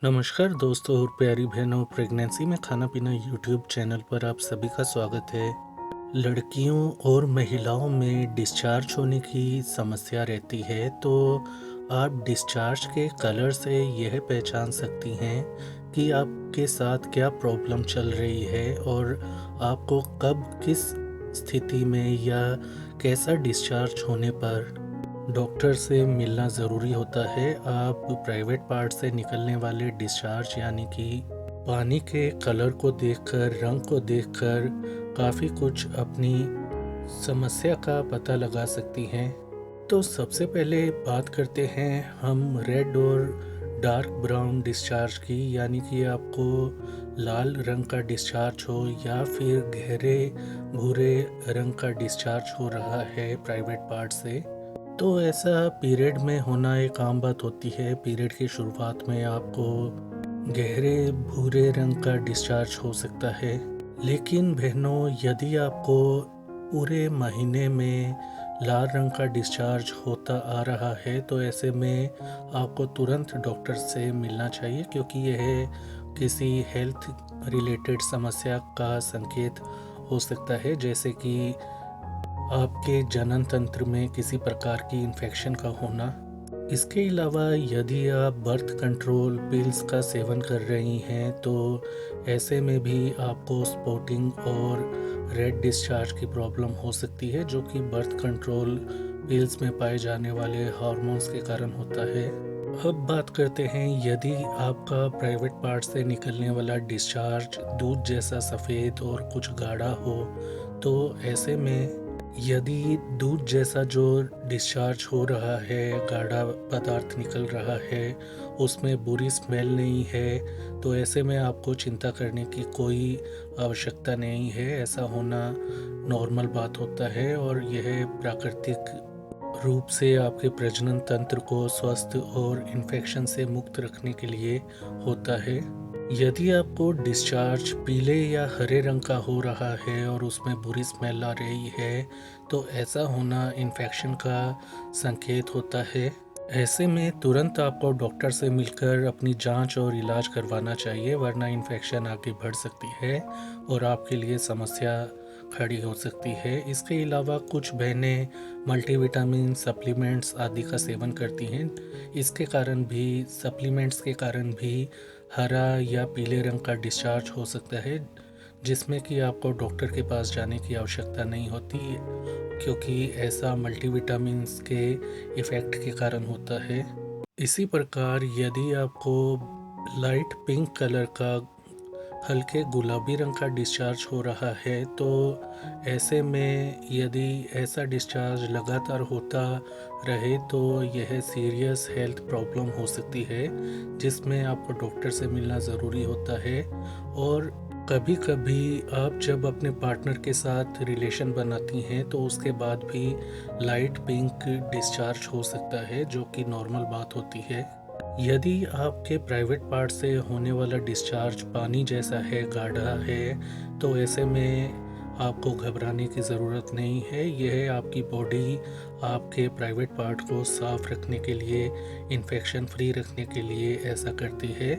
नमस्कार दोस्तों और प्यारी बहनों, प्रेगनेंसी में खाना पीना यूट्यूब चैनल पर आप सभी का स्वागत है। लड़कियों और महिलाओं में डिस्चार्ज होने की समस्या रहती है, तो आप डिस्चार्ज के कलर से यह पहचान सकती हैं कि आपके साथ क्या प्रॉब्लम चल रही है और आपको कब किस स्थिति में या कैसा डिस्चार्ज होने पर डॉक्टर से मिलना ज़रूरी होता है। आप प्राइवेट पार्ट से निकलने वाले डिस्चार्ज यानी कि पानी के कलर को देखकर, रंग को देखकर काफ़ी कुछ अपनी समस्या का पता लगा सकती हैं। तो सबसे पहले बात करते हैं हम रेड और डार्क ब्राउन डिस्चार्ज की, यानी कि आपको लाल रंग का डिस्चार्ज हो या फिर गहरे भूरे रंग का डिस्चार्ज हो रहा है प्राइवेट पार्ट से। तो ऐसा पीरियड में होना एक आम बात होती है। पीरियड की शुरुआत में आपको गहरे भूरे रंग का डिस्चार्ज हो सकता है, लेकिन बहनों, यदि आपको पूरे महीने में लाल रंग का डिस्चार्ज होता आ रहा है तो ऐसे में आपको तुरंत डॉक्टर से मिलना चाहिए, क्योंकि यह किसी हेल्थ रिलेटेड समस्या का संकेत हो सकता है, जैसे कि आपके जनन तंत्र में किसी प्रकार की इन्फेक्शन का होना। इसके अलावा यदि आप बर्थ कंट्रोल पिल्स का सेवन कर रही हैं तो ऐसे में भी आपको स्पॉटिंग और रेड डिस्चार्ज की प्रॉब्लम हो सकती है, जो कि बर्थ कंट्रोल पिल्स में पाए जाने वाले हार्मोन्स के कारण होता है। अब बात करते हैं, यदि आपका प्राइवेट पार्ट से निकलने वाला डिस्चार्ज दूध जैसा सफ़ेद और कुछ गाढ़ा हो, तो ऐसे में यदि दूध जैसा जो डिस्चार्ज हो रहा है, गाढ़ा पदार्थ निकल रहा है, उसमें बुरी स्मेल नहीं है, तो ऐसे में आपको चिंता करने की कोई आवश्यकता नहीं है। ऐसा होना नॉर्मल बात होता है और यह प्राकृतिक रूप से आपके प्रजनन तंत्र को स्वस्थ और इन्फेक्शन से मुक्त रखने के लिए होता है। यदि आपको डिस्चार्ज पीले या हरे रंग का हो रहा है और उसमें बुरी स्मेल आ रही है, तो ऐसा होना इन्फेक्शन का संकेत होता है। ऐसे में तुरंत आपको डॉक्टर से मिलकर अपनी जांच और इलाज करवाना चाहिए, वरना इन्फेक्शन आगे बढ़ सकती है और आपके लिए समस्या खड़ी हो सकती है। इसके अलावा कुछ बहनें मल्टीविटामिन सप्लीमेंट्स आदि का सेवन करती हैं। इसके कारण भी, सप्लीमेंट्स के कारण भी हरा या पीले रंग का डिस्चार्ज हो सकता है, जिसमें कि आपको डॉक्टर के पास जाने की आवश्यकता नहीं होती, क्योंकि ऐसा मल्टीविटामिन्स के इफ़ेक्ट के कारण होता है। इसी प्रकार यदि आपको लाइट पिंक कलर का हल्के गुलाबी रंग का डिस्चार्ज हो रहा है, तो ऐसे में यदि ऐसा डिस्चार्ज लगातार होता रहे तो यह सीरियस हेल्थ प्रॉब्लम हो सकती है, जिसमें आपको डॉक्टर से मिलना ज़रूरी होता है। और कभी कभी आप जब अपने पार्टनर के साथ रिलेशन बनाती हैं तो उसके बाद भी लाइट पिंक डिस्चार्ज हो सकता है, जो कि नॉर्मल बात होती है। यदि आपके प्राइवेट पार्ट से होने वाला डिस्चार्ज पानी जैसा है, गाढ़ा है, तो ऐसे में आपको घबराने की ज़रूरत नहीं है। यह आपकी बॉडी आपके प्राइवेट पार्ट को साफ रखने के लिए, इन्फेक्शन फ्री रखने के लिए ऐसा करती है।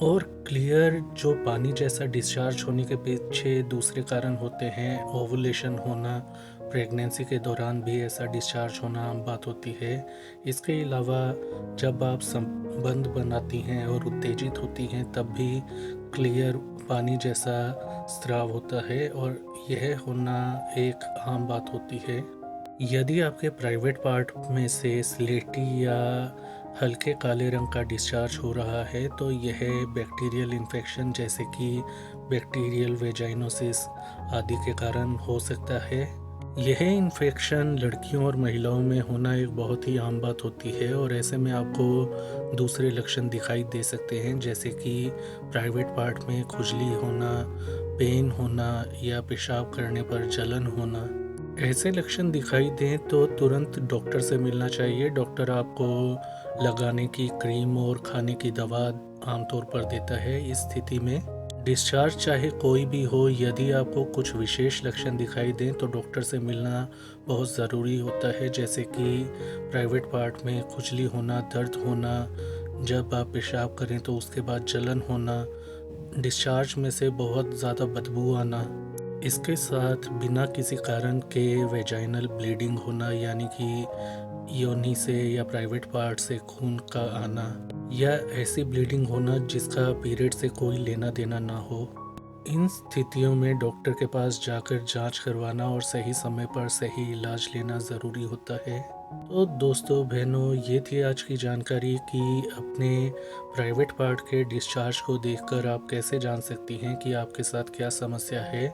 और क्लियर जो पानी जैसा डिस्चार्ज होने के पीछे दूसरे कारण होते हैं, ओवुलेशन होना, प्रेगनेंसी के दौरान भी ऐसा डिस्चार्ज होना आम बात होती है। इसके अलावा जब आप संबंध बनाती हैं और उत्तेजित होती हैं, तब भी क्लियर पानी जैसा स्राव होता है और यह होना एक आम बात होती है। यदि आपके प्राइवेट पार्ट में से स्लेटी या हल्के काले रंग का डिस्चार्ज हो रहा है, तो यह बैक्टीरियल इन्फेक्शन जैसे कि बैक्टीरियल वेजाइनोसिस आदि के कारण हो सकता है। यह इन्फेक्शन लड़कियों और महिलाओं में होना एक बहुत ही आम बात होती है और ऐसे में आपको दूसरे लक्षण दिखाई दे सकते हैं, जैसे कि प्राइवेट पार्ट में खुजली होना, पेन होना या पेशाब करने पर जलन होना। ऐसे लक्षण दिखाई दें तो तुरंत डॉक्टर से मिलना चाहिए। डॉक्टर आपको लगाने की क्रीम और खाने की दवा आमतौर पर देता है। इस स्थिति में डिस्चार्ज चाहे कोई भी हो, यदि आपको कुछ विशेष लक्षण दिखाई दें तो डॉक्टर से मिलना बहुत ज़रूरी होता है, जैसे कि प्राइवेट पार्ट में खुजली होना, दर्द होना, जब आप पेशाब करें तो उसके बाद जलन होना, डिस्चार्ज में से बहुत ज़्यादा बदबू आना, इसके साथ बिना किसी कारण के वेजाइनल ब्लीडिंग होना, यानी कि योनि से या प्राइवेट पार्ट से खून का आना, या ऐसी ब्लीडिंग होना जिसका पीरियड से कोई लेना देना ना हो। इन स्थितियों में डॉक्टर के पास जाकर जांच करवाना और सही समय पर सही इलाज लेना ज़रूरी होता है। तो दोस्तों बहनों, ये थी आज की जानकारी कि अपने प्राइवेट पार्ट के डिस्चार्ज को देखकर आप कैसे जान सकती हैं कि आपके साथ क्या समस्या है।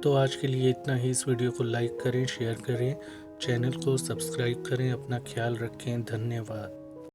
तो आज के लिए इतना ही। इस वीडियो को लाइक करें, शेयर करें, चैनल को सब्सक्राइब करें। अपना ख्याल रखें। धन्यवाद।